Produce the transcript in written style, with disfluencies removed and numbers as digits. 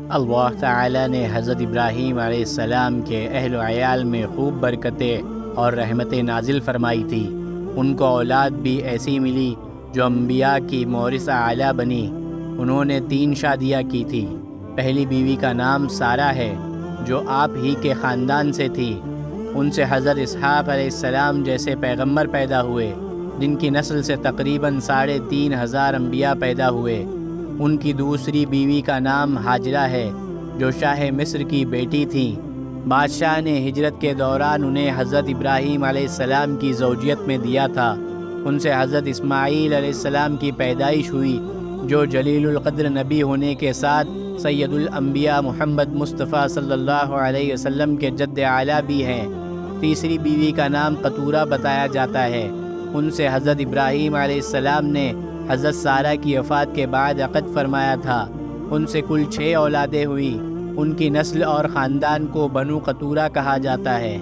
اللہ تعالیٰ نے حضرت ابراہیم علیہ السلام کے اہل و عیال میں خوب برکتیں اور رحمتیں نازل فرمائی تھی۔ ان کو اولاد بھی ایسی ملی جو انبیاء کی مورثہ اعلیٰ بنی۔ انہوں نے 3 شادیاں کی تھی۔ پہلی بیوی کا نام سارہ ہے جو آپ ہی کے خاندان سے تھی۔ ان سے حضرت اسحاق علیہ السلام جیسے پیغمبر پیدا ہوئے، جن کی نسل سے تقریباً 3500 انبیاء پیدا ہوئے۔ ان کی دوسری بیوی کا نام ہاجرہ ہے جو شاہ مصر کی بیٹی تھیں۔ بادشاہ نے ہجرت کے دوران انہیں حضرت ابراہیم علیہ السلام کی زوجیت میں دیا تھا۔ ان سے حضرت اسماعیل علیہ السلام کی پیدائش ہوئی جو جلیل القدر نبی ہونے کے ساتھ سید الانبیاء محمد مصطفیٰ صلی اللہ علیہ وسلم کے جد اعلیٰ بھی ہیں۔ تیسری بیوی کا نام قطورہ بتایا جاتا ہے۔ ان سے حضرت ابراہیم علیہ السلام نے حضرت سارہ کی وفات کے بعد عقد فرمایا تھا۔ ان سے کل 6 اولادیں ہوئیں۔ ان کی نسل اور خاندان کو بنو قطورہ کہا جاتا ہے۔